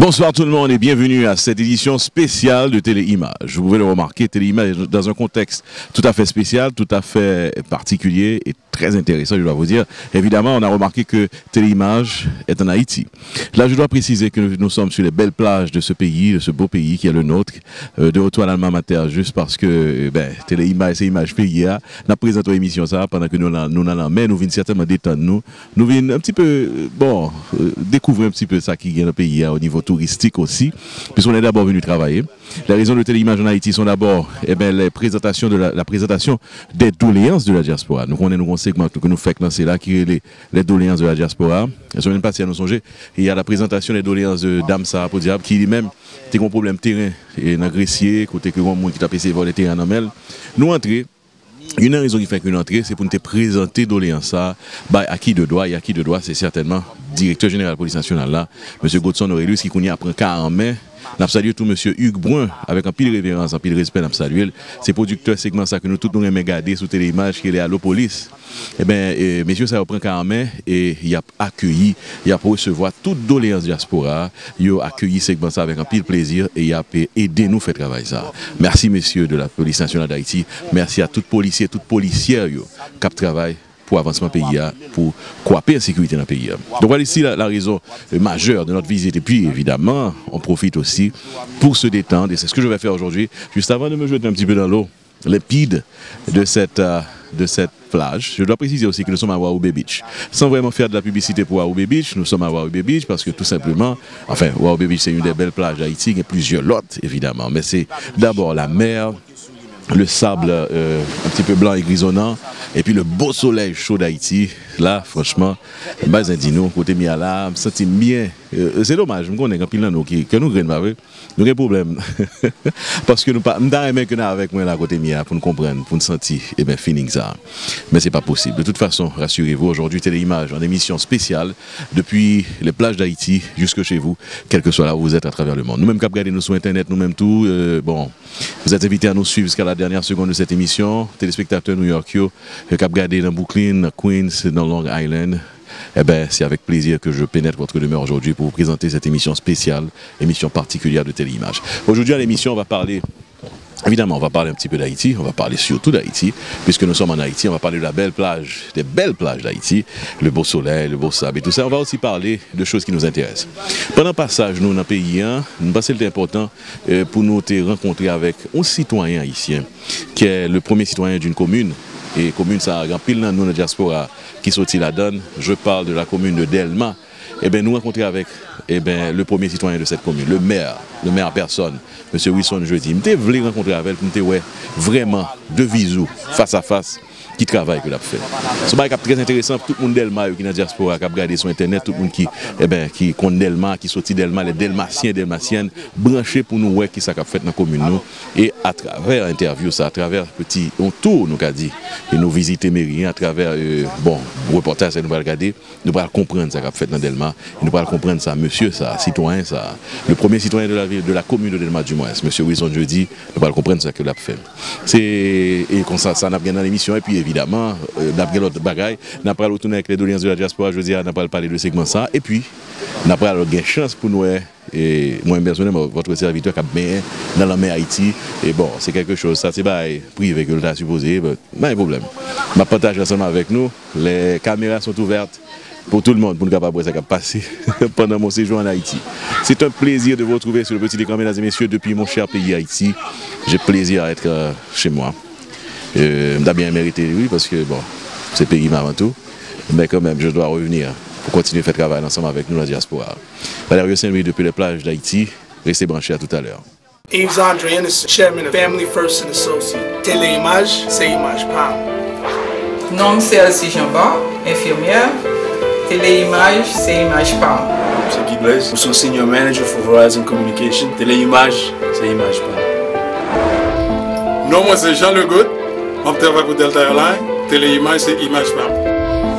Bonsoir tout le monde et bienvenue à cette édition spéciale de Téléimage. Vous pouvez le remarquer, Téléimage est dans un contexte tout à fait spécial, tout à fait particulier et très intéressant, je dois vous dire. Évidemment, on a remarqué que Téléimage est en Haïti. Là, je dois préciser que nous sommes sur les belles plages de ce pays, de ce beau pays qui est le nôtre, de retour à l'Alma Mater, juste parce que Téléimage, c'est Image Pays. Nous présentons l'émission ça pendant que nous allons, mais nous venons certainement détendre nous venons un petit peu, découvrir un petit peu ça qui est dans le pays au niveau touristique aussi, puisqu'on est d'abord venu travailler. Les raisons de Téléimage en Haïti sont d'abord la présentation des doléances de la diaspora. Nous connaissons un segment que nous faisons c'est là qui est les doléances de la diaspora. La semaine passée, à nous songer, il y a la présentation des doléances de Damsa pour diable qui lui-même a un problème terrain et dans Gressier, côté que le monde qui t'a passé voir les terrains en Mel. Nous entrons. Une raison qui fait qu'une entrée, c'est pour nous présenter doléances à qui de droit. Et à qui de droit, c'est certainement le directeur général de la police nationale là, M. Godson Aurelius, qui connaît après cas en main. Nous saluons tout M. Hugues Brun, avec un pile de révérence, un pile de respect, nous saluons. C'est producteur segment ça que nous tous nous aimons regarder sous Téléimage qui est à l'Opolis. Eh bien, monsieur, ça reprend quand même et il a accueilli, il a pour recevoir toute doléance diaspora, il a accueilli segment ça avec un pile plaisir et il a aidé nous faire travailler ça. Merci messieurs de la police nationale d'Haïti, merci à tous les policiers, toutes policières qui travaillent pour avancement pays, pour couper la sécurité dans le pays. Donc voilà ici la raison majeure de notre visite. Et puis évidemment, on profite aussi pour se détendre. Et c'est ce que je vais faire aujourd'hui, juste avant de me jeter un petit peu dans l'eau limpide de cette plage. Je dois préciser aussi que nous sommes à Waoubé Beach. Sans vraiment faire de la publicité pour Waoubé Beach, nous sommes à Waoubé Beach parce que tout simplement, Waoubé Beach c'est une des belles plages d'Haïti, il y a plusieurs autres évidemment, mais c'est d'abord la mer, le sable un petit peu blanc et grisonnant, et puis le beau soleil chaud d'Haïti. Là, franchement, bas indino, côté Miala, me senti bien. C'est dommage, je connais quand il y a que nous graine pas vrai. Nous avons problème. Parce que nous pas aimé que nous avec moi là côté Miala pour nous comprendre, pour nous sentir feeling ça. Mais c'est pas possible. De toute façon, rassurez-vous, aujourd'hui Téléimage en émission spéciale depuis les plages d'Haïti jusque chez vous, quel que soit là où vous êtes à travers le monde. Nous-mêmes qui regardons nous sur internet, nous-mêmes tout vous êtes invités à nous suivre jusqu'à la dernière seconde de cette émission. Téléspectateurs New York, qui regardent dans Brooklyn, Queens, dans Long Island. C'est avec plaisir que je pénètre votre demeure aujourd'hui pour vous présenter cette émission spéciale, émission particulière de Téléimage. Aujourd'hui à l'émission, on va parler, évidemment, on va parler un petit peu d'Haïti, on va parler surtout d'Haïti, puisque nous sommes en Haïti, on va parler de la belle plage, des belles plages d'Haïti, le beau soleil, le beau sable et tout ça. On va aussi parler de choses qui nous intéressent. Pendant le passage, nous, dans le pays, nous passons le temps important pour nous rencontrer avec un citoyen haïtien, qui est le premier citoyen d'une commune. Et commune, ça a grand pile dans nous, la diaspora, qui sortit la donne. Je parle de la commune de Delma. Nous rencontrer avec le premier citoyen de cette commune, le maire en personne, M. Wilson Jeudi. Je voulais rencontrer avec lui, pour vraiment de visu, face à face, qui travaille que l'a fait. Ce bail est très intéressant pour tout le monde Delma qui est dans la diaspora, qui a regardé sur internet, tout le monde qui connaît Delma, qui sortit Delma, les Delmatiens, Delmatiennes, branchés pour nous voir qui ça a fait dans la commune nous. Et à travers l'interview, à travers petit tour, nous a dit, et nous visiter mairie, à travers reportage, nous allons regarder, nous allons comprendre ça qu'a fait dans Delma, et nous allons comprendre ça, monsieur, ça, citoyen, ça, le premier citoyen de la ville, de la commune de Delma du moins, monsieur Wilson Jeudi, nous allons comprendre ça que l'a fait. Et comme ça n'a bien dans l'émission, et puis évidemment, d'après l'autre bagaille, nous allons retourner avec les doléances de la diaspora, je veux dire, nous allons parler de segment ça, et puis, nous allons avoir une chance pour nous, et moi personnellement, votre serviteur qui a bien dans la mer Haïti, et c'est quelque chose, ça c'est privé que l'on a supposé, mais pas de problème. Je partage ensemble avec nous, les caméras sont ouvertes pour tout le monde, pour nous capable de passer pendant mon séjour en Haïti. C'est un plaisir de vous retrouver sur le petit écran, mesdames et messieurs, depuis mon cher pays Haïti. J'ai plaisir à être chez moi. J'ai bien mérité, oui, parce que c'est pays avant tout, mais quand même, je dois revenir pour continuer à faire travail ensemble avec nous, la diaspora. Valérie Saint-Louis depuis les plages d'Haïti, restez branchés à tout à l'heure. Yves André, chairman of Family First and Associate. Téléimage, c'est Image Palm. Nom c'est Elsie Jean-Bart, infirmière. Téléimage, c'est Image Palm. C'est Guy Blaise, je suis senior manager for Verizon Communication. Téléimage, c'est Image Palm. Non, moi c'est Jean Legault, je travaille pour Delta Airlines. Téléimage, c'est Image Palm.